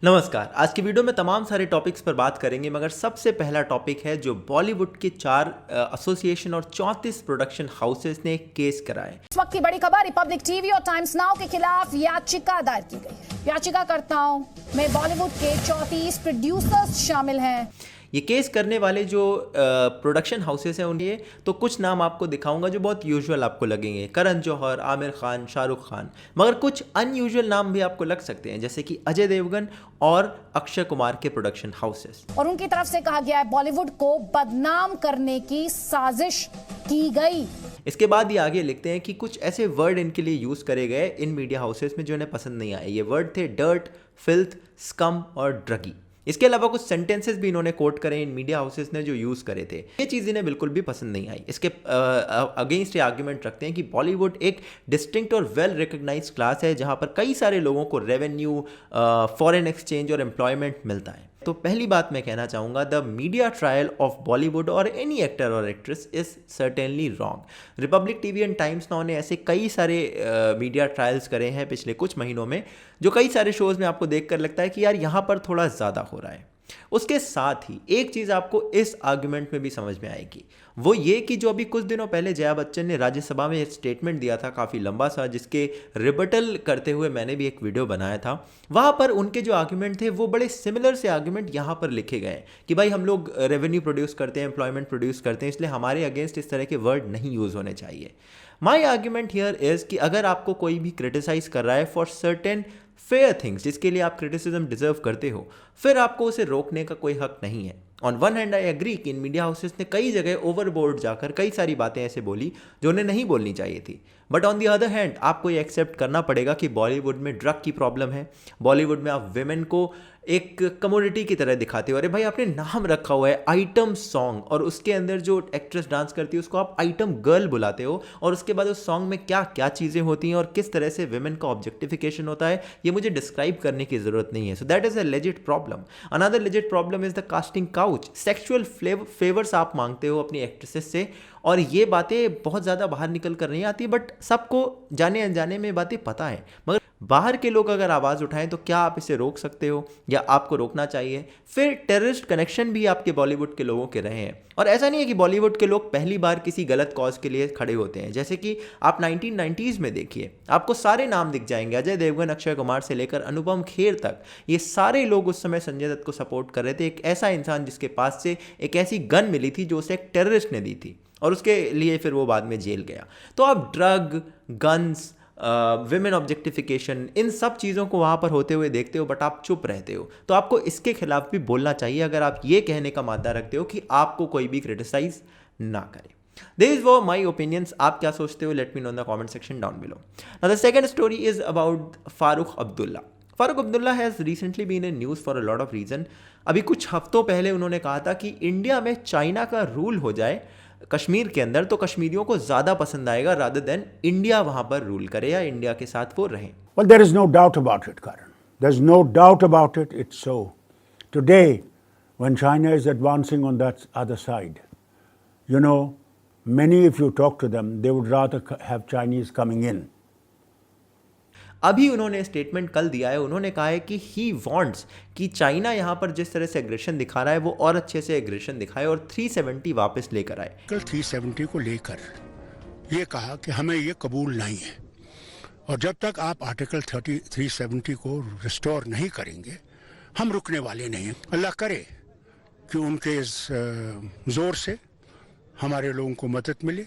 नमस्कार। आज की वीडियो में तमाम सारे टॉपिक्स पर बात करेंगे, मगर सबसे पहला टॉपिक है जो बॉलीवुड के 4 एसोसिएशन और 34 प्रोडक्शन हाउसेस ने एक केस कराए। इस वक्त की बड़ी खबर, रिपब्लिक टीवी और टाइम्स नाउ के खिलाफ याचिका दायर की गई है। याचिकाकर्ताओं में बॉलीवुड के 34 प्रोड्यूसर्स शामिल हैं। ये केस करने वाले जो प्रोडक्शन हाउसेस हैं उनके तो कुछ नाम आपको दिखाऊंगा जो बहुत यूजुअल आपको लगेंगे, करण जौहर, आमिर खान, शाहरुख खान, मगर कुछ अनयूजुअल नाम भी आपको लग सकते हैं जैसे कि अजय देवगन और अक्षय कुमार के प्रोडक्शन हाउसेस। और उनकी तरफ से कहा गया है बॉलीवुड को बदनाम करने की साजिश की गई। इसके बाद ये आगे लिखते हैं कि कुछ ऐसे वर्ड इनके लिए यूज करे गए इन मीडिया हाउसेस में जो इन्हें पसंद नहीं आए। ये वर्ड थे डर्ट, फिल्थ, स्कम और ड्रगी। इसके अलावा कुछ सेंटेंसेस भी इन्होंने कोट करे इन मीडिया हाउसेस ने जो यूज़ करे थे। ये चीज़ इन्हें बिल्कुल भी पसंद नहीं आई। इसके अगेंस्ट ये आर्ग्यूमेंट रखते हैं कि बॉलीवुड एक डिस्टिंक्ट और वेल रिकग्नाइज्ड क्लास है जहां पर कई सारे लोगों को रेवेन्यू, फॉरेन एक्सचेंज और एम्प्लॉयमेंट मिलता है। तो पहली बात मैं कहना चाहूँगा, the media trial of Bollywood और एनी एक्टर और actress is certainly wrong. Republic TV and times now ने ऐसे कई सारे मीडिया ट्रायल्स करे हैं पिछले कुछ महीनों में, जो कई सारे शोज़ में आपको देखकर लगता है कि यार यहाँ पर थोड़ा ज़्यादा हो रहा है। उसके साथ ही एक चीज़ आपको इस आर्गुमेंट में भी समझ में आएगी, वो ये कि जो अभी कुछ दिनों पहले जया बच्चन ने राज्यसभा में एक स्टेटमेंट दिया था काफ़ी लंबा सा, जिसके रिबटल करते हुए मैंने भी एक वीडियो बनाया था। वहाँ पर उनके जो आर्गुमेंट थे वो बड़े सिमिलर से आर्गुमेंट यहाँ पर लिखे गए कि भाई हम लोग रेवेन्यू प्रोड्यूस करते हैं, एम्प्लॉयमेंट प्रोड्यूस करते हैं, इसलिए हमारे अगेंस्ट इस तरह के वर्ड नहीं यूज़ होने चाहिए। माई आर्ग्यूमेंट हियर इज़ कि अगर आपको कोई भी क्रिटिसाइज कर रहा है फॉर सर्टेन फेयर थिंग्स जिसके लिए आप क्रिटिसिज्म डिजर्व करते हो, फिर आपको उसे रोकने का कोई हक नहीं है। On one hand I agree कि इन मीडिया हाउसेस ने कई जगह ओवरबोर्ड जाकर कई सारी बातें ऐसे बोली जो उन्हें नहीं बोलनी चाहिए थी, but on the other hand आपको ये एक्सेप्ट करना पड़ेगा कि बॉलीवुड में ड्रग की प्रॉब्लम है। बॉलीवुड में आप विमेन को एक कमोडिटी की तरह दिखाते हो। अरे भाई, आपने नाम रखा हुआ है आइटम सॉन्ग, और उसके अंदर जो एक्ट्रेस डांस करती है उसको आप आइटम गर्ल बुलाते हो, और उसके बाद उस सॉन्ग में क्या क्या चीज़ें होती हैं और किस तरह से विमेन का ऑब्जेक्टिफिकेशन होता है, ये मुझे डिस्क्राइब करने की ज़रूरत नहीं है। So that is a legit problem. Another legit problem is the casting couch. Sexual favours आप मांगते हो अपनी एक्ट्रेसेस से, और ये बातें बहुत ज़्यादा बाहर निकल कर नहीं आती, बट सबको जाने अनजाने में बातें पता है। मगर बाहर के लोग अगर आवाज़ उठाएं तो क्या आप इसे रोक सकते हो या आपको रोकना चाहिए? फिर टेररिस्ट कनेक्शन भी आपके बॉलीवुड के लोगों के रहे हैं, और ऐसा नहीं है कि बॉलीवुड के लोग पहली बार किसी गलत कॉज के लिए खड़े होते हैं। जैसे कि आप 1990s में देखिए, आपको सारे नाम दिख जाएंगे, अजय देवगन, अक्षय कुमार से लेकर अनुपम खेर तक, ये सारे लोग उस समय संजय दत्त को सपोर्ट कर रहे थे। एक ऐसा इंसान जिसके पास से एक ऐसी गन मिली थी जो उसे एक टेररिस्ट ने दी थी, और उसके लिए फिर वो बाद में जेल गया। तो आप ड्रग, गन्स, विमेन ऑब्जेक्टिफिकेशन, इन सब चीज़ों को वहाँ पर होते हुए देखते हो, बट आप चुप रहते हो। तो आपको इसके खिलाफ भी बोलना चाहिए अगर आप ये कहने का मादा रखते हो कि आपको कोई भी क्रिटिसाइज ना करे। These were my opinions. आप क्या सोचते हो? Let me know in the comment section down below. Now the second story is about Farooq Abdullah. Farooq Abdullah has recently been in news for a lot of reason. अभी कुछ हफ्तों पहले उन्होंने कहा था कि इंडिया में चाइना का रूल हो जाए कश्मीर के अंदर तो कश्मीरियों को ज़्यादा पसंद आएगा, रादर देन इंडिया वहाँ पर रूल करे या इंडिया के साथ वो रहें। Well, there is no doubt about it, Karan. There's no doubt about it. It's so. Today, when China is advancing on that other side, you know, many, if you talk to them, they would rather have Chinese coming in. अभी उन्होंने statement कल दिया है, उन्होंने कहा है कि he wants कि चाइना यहाँ पर जिस तरह से एग्रेशन दिखा रहा है वो और अच्छे से एग्रेशन दिखाए और 370 वापस लेकर आए। कल 370 को लेकर ये कहा कि हमें ये कबूल नहीं है, और जब तक आप आर्टिकल 370 को रिस्टोर नहीं करेंगे हम रुकने वाले नहीं हैं। अल्लाह करे कि उनके इस ज़ोर से हमारे लोगों को मदद मिले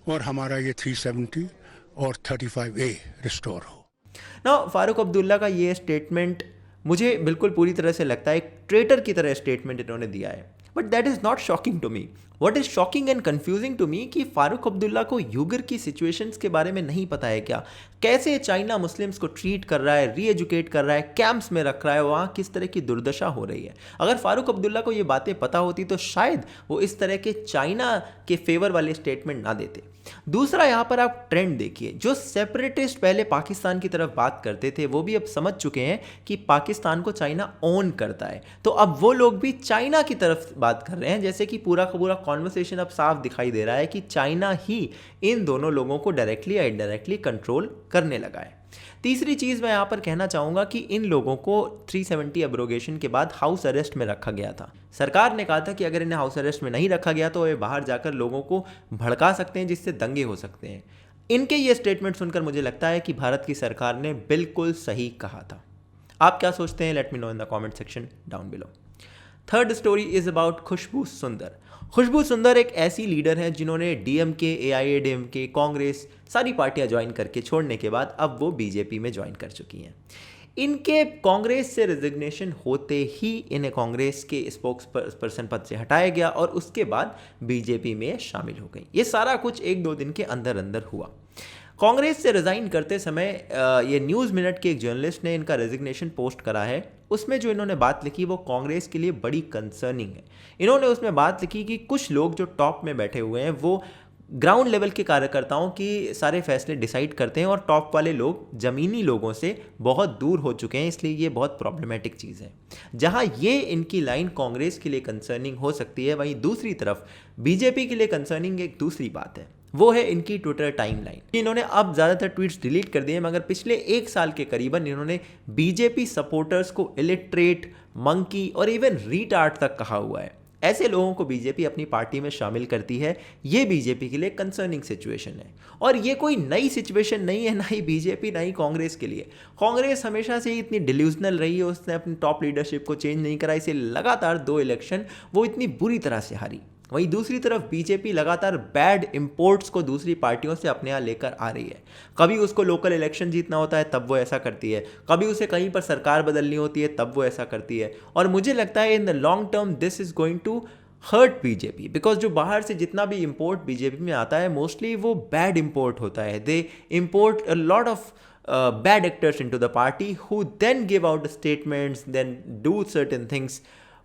और हमारा ये 370 और 35A रिस्टोर हो। ना फारूक अब्दुल्ला का ये स्टेटमेंट मुझे बिल्कुल पूरी तरह से लगता है एक ट्रेटर की तरह स्टेटमेंट इन्होंने दिया है, but that is not shocking to me. What is shocking and confusing to me कि फारूक अब्दुल्ला को यूगर की सिचुएशंस के बारे में नहीं पता है क्या, कैसे चाइना मुस्लिम्स को ट्रीट कर रहा है, री एजुकेट कर रहा है, कैंप्स में रख रहा है, वहाँ किस तरह की दुर्दशा हो रही है। अगर फारूक अब्दुल्ला को ये बातें पता होती तो शायद वो इस तरह के चाइना के फेवर वाले स्टेटमेंट ना देते। दूसरा, यहाँ पर आप ट्रेंड देखिए, जो सेपरेटिस्ट पहले पाकिस्तान की तरफ बात करते थे वो भी अब समझ चुके हैं कि पाकिस्तान को चाइना ओन करता है, तो अब वो लोग भी चाइना की तरफ बात कर रहे हैं। जैसे कि पूरा का पूरा कॉन्वर्सेशन अब साफ दिखाई दे रहा है कि चाइना ही इन दोनों लोगों को डायरेक्टली या इनडायरेक्टली कंट्रोल करने लगा है। तीसरी चीज़ मैं यहाँ पर कहना चाहूँगा कि इन लोगों को 370 एब्रोगेशन के बाद हाउस अरेस्ट में रखा गया था। सरकार ने कहा था कि अगर इन्हें हाउस अरेस्ट में नहीं रखा गया तो वे बाहर जाकर लोगों को भड़का सकते हैं, जिससे दंगे हो सकते हैं। इनके ये स्टेटमेंट सुनकर मुझे लगता है कि भारत की सरकार ने बिल्कुल सही कहा था। आप क्या सोचते हैं? Let me know in the comment section down below. Third story is about Khushbu Sundar. Khushbu सुंदर एक ऐसी लीडर है जिन्होंने डीएमके, एआईएडीएमके, कांग्रेस सारी पार्टियां ज्वाइन करके छोड़ने के बाद अब वो बीजेपी में ज्वाइन कर चुकी हैं। इनके कांग्रेस से रेजिग्नेशन होते ही इन्हें कांग्रेस के स्पोक्स पर्सन पद से हटाया गया और उसके बाद बीजेपी में शामिल हो गई। ये सारा कुछ 1-2 दिन के अंदर अंदर हुआ। कांग्रेस से रिज़ाइन करते समय ये न्यूज़ मिनट के एक जर्नलिस्ट ने इनका रेजिग्नेशन पोस्ट करा है। उसमें जो इन्होंने बात लिखी वो कांग्रेस के लिए बड़ी कंसर्निंग है। इन्होंने उसमें बात लिखी कि कुछ लोग जो टॉप में बैठे हुए हैं वो ग्राउंड लेवल के कार्यकर्ताओं की सारे फैसले डिसाइड करते हैं और टॉप वाले लोग ज़मीनी लोगों से बहुत दूर हो चुके हैं, इसलिए ये बहुत प्रॉब्लमेटिक चीज़ है। जहां ये इनकी लाइन कांग्रेस के लिए कंसर्निंग हो सकती है, वहीं दूसरी तरफ बीजेपी के लिए कंसर्निंग एक दूसरी बात है, वो है इनकी ट्विटर टाइमलाइन। इन्होंने अब ज़्यादातर ट्वीट्स डिलीट कर दिए, मगर पिछले 1 साल के करीबन इन्होंने बीजेपी सपोर्टर्स को इलिटरेट, मंकी और इवन रीटार्ड तक कहा हुआ है। ऐसे लोगों को बीजेपी अपनी पार्टी में शामिल करती है। ये बीजेपी के लिए कंसर्निंग सिचुएशन है और ये कोई नई सिचुएशन नहीं है, ना ही बीजेपी ना ही कांग्रेस के लिए। कांग्रेस हमेशा से ही इतनी डिल्यूजनल रही है, उसने अपनी टॉप लीडरशिप को चेंज नहीं करा, इसे लगातार 2 इलेक्शन वो इतनी बुरी तरह से हारी। वहीं दूसरी तरफ बीजेपी लगातार बैड इंपोर्ट्स को दूसरी पार्टियों से अपने यहाँ लेकर आ रही है। कभी उसको लोकल इलेक्शन जीतना होता है तब वो ऐसा करती है, कभी उसे कहीं पर सरकार बदलनी होती है तब वो ऐसा करती है। और मुझे लगता है in the long term this is going to hurt BJP, because जो बाहर से जितना भी इंपोर्ट बीजेपी में आता है मोस्टली वो बैड इंपोर्ट होता है। They import a lot of bad actors into the party who then give out statements, then do certain things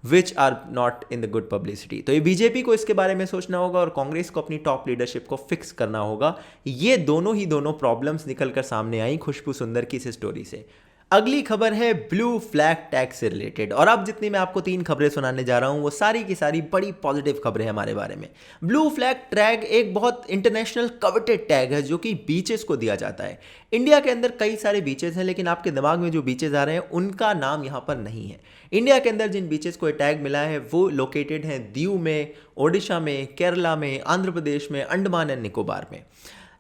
which are not in the good publicity। तो ये BJP को इसके बारे में सोचना होगा और कांग्रेस को अपनी टॉप लीडरशिप को फिक्स करना होगा। ये दोनों प्रॉब्लम्स निकलकर सामने आई खुशबू सुंदर की इस स्टोरी से। अगली खबर है ब्लू फ्लैग टैग से रिलेटेड, और अब जितनी मैं आपको 3 खबरें सुनाने जा रहा हूं वो सारी की सारी बड़ी पॉजिटिव खबरें हैं हमारे बारे में। ब्लू फ्लैग टैग एक बहुत इंटरनेशनल कवेटेड टैग है जो कि बीचेस को दिया जाता है। इंडिया के अंदर कई सारे बीचेस हैं, लेकिन आपके दिमाग में जो बीचेस आ रहे हैं उनका नाम यहाँ पर नहीं है। इंडिया के अंदर जिन बीचेस को टैग मिला है वो लोकेटेड हैं दीव में, ओडिशा में, केरला में, आंध्र प्रदेश में, अंडमान एंड निकोबार में।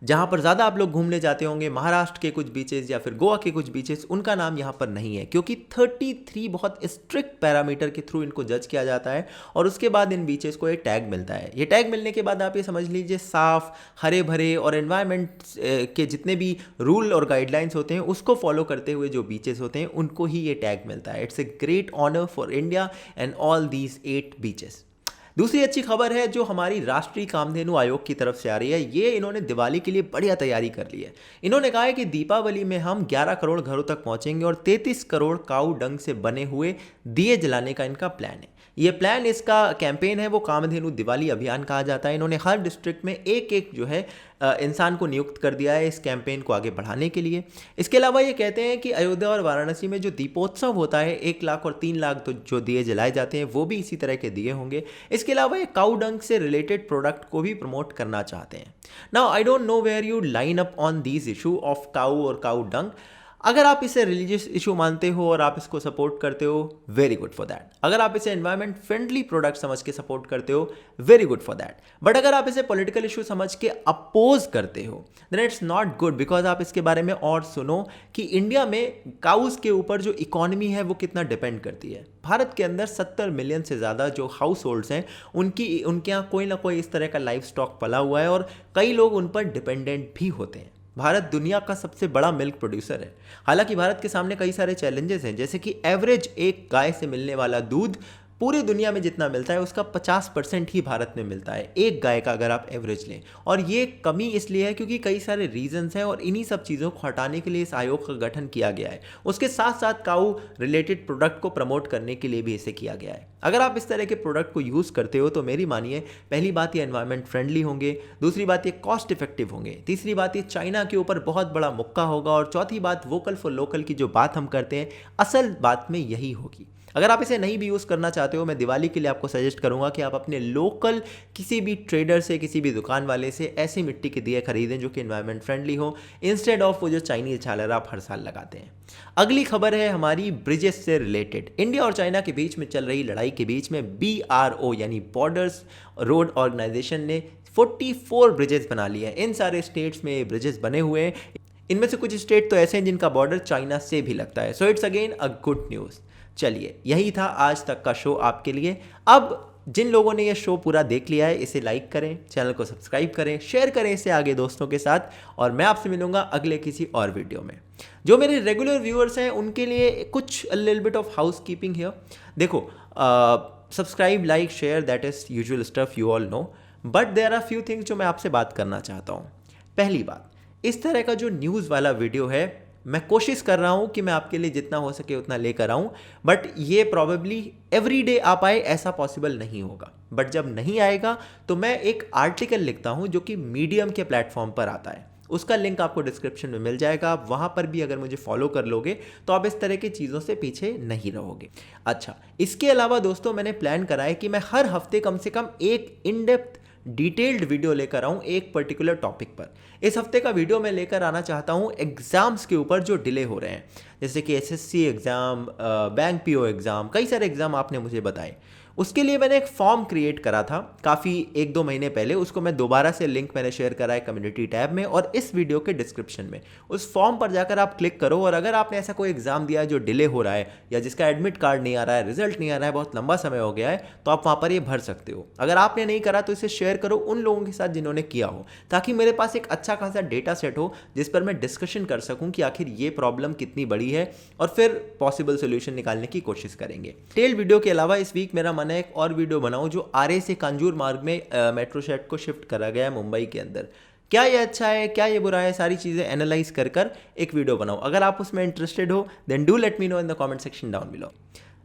जहाँ पर ज़्यादा आप लोग घूमने जाते होंगे, महाराष्ट्र के कुछ बीचेस या फिर गोवा के कुछ बीचेस, उनका नाम यहाँ पर नहीं है क्योंकि 33 बहुत स्ट्रिक्ट पैरामीटर के थ्रू इनको जज किया जाता है और उसके बाद इन बीचेस को एक टैग मिलता है। ये टैग मिलने के बाद आप ये समझ लीजिए साफ, हरे भरे और एनवायरनमेंट के जितने भी रूल और गाइडलाइंस होते हैं उसको फॉलो करते हुए जो बीचेस होते हैं उनको ही ये टैग मिलता है। It's a great honour for India and all these 8 beaches. दूसरी अच्छी खबर है जो हमारी राष्ट्रीय कामधेनु आयोग की तरफ से आ रही है। ये इन्होंने दिवाली के लिए बढ़िया तैयारी कर ली है। इन्होंने कहा है कि दीपावली में हम 11 करोड़ घरों तक पहुंचेंगे और 33 करोड़ काऊ डंग से बने हुए दिए जलाने का इनका प्लान है। ये प्लान, इसका कैंपेन है वो कामधेनु दिवाली अभियान कहा जाता है। इन्होंने हर डिस्ट्रिक्ट में एक जो है इंसान को नियुक्त कर दिया है इस कैंपेन को आगे बढ़ाने के लिए। इसके अलावा ये कहते हैं कि अयोध्या और वाराणसी में जो दीपोत्सव होता है 1 लाख और 3 लाख तो जो दिए जलाए जाते हैं वो भी इसी तरह के दिए होंगे। इसके अलावा ये काऊ डंग से रिलेटेड प्रोडक्ट को भी प्रमोट करना चाहते हैं। Now I don't know where you line up on these issue of cow और काऊ डंग। अगर आप इसे रिलीजियस इशू मानते हो और आप इसको सपोर्ट करते हो, वेरी गुड फॉर दैट। अगर आप इसे एनवायरमेंट फ्रेंडली प्रोडक्ट समझ के सपोर्ट करते हो, very good for that. But अगर आप इसे पॉलिटिकल इशू समझ के अपोज करते हो, then it's not good, because आप इसके बारे में और सुनो कि इंडिया में काउस के ऊपर जो इकोनॉमी है वो कितना डिपेंड करती है। भारत के अंदर 70 मिलियन से ज़्यादा जो हाउस होल्ड्स हैं उनके यहाँ कोई ना कोई इस तरह का लाइफ स्टॉक पला हुआ है और कई लोग उन पर डिपेंडेंट भी होते हैं। भारत दुनिया का सबसे बड़ा मिल्क प्रोड्यूसर है। हालांकि भारत के सामने कई सारे चैलेंजेस हैं, जैसे कि एवरेज एक गाय से मिलने वाला दूध पूरी दुनिया में जितना मिलता है उसका 50% ही भारत में मिलता है, एक गाय का अगर आप एवरेज लें। और ये कमी इसलिए है क्योंकि कई सारे रीजंस हैं और इन्हीं सब चीज़ों को हटाने के लिए इस आयोग का गठन किया गया है। उसके साथ साथ काऊ रिलेटेड प्रोडक्ट को प्रमोट करने के लिए भी इसे किया गया है। अगर आप इस तरह के प्रोडक्ट को यूज़ करते हो तो मेरी मानिए, पहली बात ये एनवायरनमेंट फ्रेंडली होंगे, दूसरी बात ये कॉस्ट इफेक्टिव होंगे, तीसरी बात ये चाइना के ऊपर बहुत बड़ा मुक्का होगा और चौथी बात वोकल फॉर लोकल की जो बात हम करते हैं असल बात में यही होगी। अगर आप इसे नहीं भी यूज़ करना चाहते चाहते हो, मैं दिवाली के लिए आपको सजेस्ट करूंगा कि आप अपने लोकल किसी भी ट्रेडर से, किसी भी दुकान वाले से ऐसी मिट्टी के दिए खरीदें जो कि एनवायरमेंट फ्रेंडली हो, इंस्टेड ऑफ वो जो चाइनीज झालर आप हर साल लगाते हैं। अगली खबर है हमारी ब्रिजेस से रिलेटेड। इंडिया और चाइना के बीच में चल रही लड़ाई के बीच में BRO यानी बॉर्डर्स रोड ऑर्गेनाइजेशन ने 44 ब्रिजेस बना लिए हैं। इन सारे स्टेट्स में ब्रिजेस बने हुए हैं। इनमें से कुछ स्टेट तो ऐसे हैं जिनका बॉर्डर चाइना से भी लगता है। So it's again a good news. चलिए, यही था आज तक का शो आपके लिए। अब जिन लोगों ने ये शो पूरा देख लिया है, इसे लाइक करें, चैनल को सब्सक्राइब करें, शेयर करें इसे आगे दोस्तों के साथ, और मैं आपसे मिलूंगा अगले किसी और वीडियो में। जो मेरे रेगुलर व्यूअर्स हैं उनके लिए कुछ a little bit of housekeeping here. देखो, subscribe, like, share, that is usual stuff, you all know, but there are few things जो मैं आपसे बात करना चाहता हूँ। पहली बात, इस तरह का जो न्यूज़ वाला वीडियो है, मैं कोशिश कर रहा हूं कि मैं आपके लिए जितना हो सके उतना लेकर आऊं, बट ये प्रॉबेबली एवरी डे आ पाए ऐसा पॉसिबल नहीं होगा। बट जब नहीं आएगा तो मैं एक आर्टिकल लिखता हूं जो कि मीडियम के प्लेटफॉर्म पर आता है, उसका लिंक आपको डिस्क्रिप्शन में मिल जाएगा। आप वहां पर भी अगर मुझे फॉलो कर लोगे तो आप इस तरह की चीज़ों से पीछे नहीं रहोगे। अच्छा, इसके अलावा दोस्तों मैंने प्लान करा है कि मैं हर हफ्ते कम से कम एक इन डेप्थ डिटेल्ड वीडियो लेकर आऊँ एक पर्टिकुलर टॉपिक पर। इस हफ्ते का वीडियो मैं लेकर आना चाहता हूँ एग्जाम्स के ऊपर जो डिले हो रहे हैं, जैसे कि SSC exam, bank PO exam, कई सारे एग्ज़ाम आपने मुझे बताए। उसके लिए मैंने एक फॉर्म क्रिएट करा था काफ़ी 1-2 महीने पहले, उसको मैं दोबारा से लिंक मैंने शेयर करा है कम्युनिटी टैब में और इस वीडियो के डिस्क्रिप्शन में। उस फॉर्म पर जाकर आप क्लिक करो, और अगर आपने ऐसा कोई एग्जाम दिया है जो डिले हो रहा है या जिसका एडमिट कार्ड नहीं आ रहा है, रिजल्ट नहीं आ रहा है, बहुत लंबा समय हो गया है, तो आप वहाँ पर ये भर सकते हो। अगर आपने नहीं करा तो इसे शेयर करो उन लोगों के साथ जिन्होंने किया हो, ताकि मेरे पास एक अच्छा खासा डेटा सेट हो जिस पर मैं डिस्कशन कर सकूँ कि आखिर ये प्रॉब्लम कितनी बड़ी है, और फिर पॉसिबल सोल्यूशन निकालने की कोशिश करेंगे। टेल वीडियो के अलावा इस वीक मेरा मन है एक और वीडियो बनाऊं जो RA से कांजूर मार्ग में मेट्रो शेड को शिफ्ट करा गया है मुंबई के अंदर। क्या ये अच्छा है, क्या ये बुरा है, सारी चीज़ें एनालाइज कर कर एक वीडियो बनाऊं। अगर आप उसमें इंटरेस्टेड हो then do let me know in the comment section down below.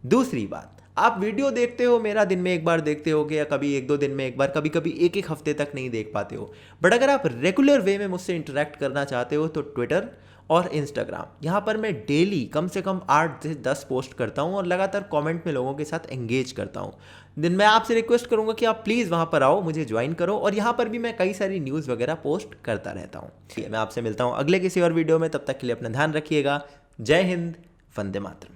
दूसरी बात, आप वीडियो देखते हो मेरा, दिन में एक बार देखते हो या कभी 1-2 दिन में एक बार, कभी कभी एक हफ्ते तक नहीं देख पाते हो, बट अगर आप रेगुलर वे में मुझसे इंटरेक्ट करना चाहते हो तो ट्विटर और इंस्टाग्राम, यहाँ पर मैं डेली कम से कम 8 से 10 पोस्ट करता हूँ और लगातार कमेंट में लोगों के साथ एंगेज करता हूँ। दिन मैं आपसे रिक्वेस्ट करूँगा कि आप प्लीज़ वहाँ पर आओ, मुझे ज्वाइन करो, और यहाँ पर भी मैं कई सारी न्यूज़ वगैरह पोस्ट करता रहता हूँ। मैं आपसे मिलता हूँ अगले किसी और वीडियो में, तब तक के लिए अपना ध्यान रखिएगा। जय हिंद, वंदे मातरम।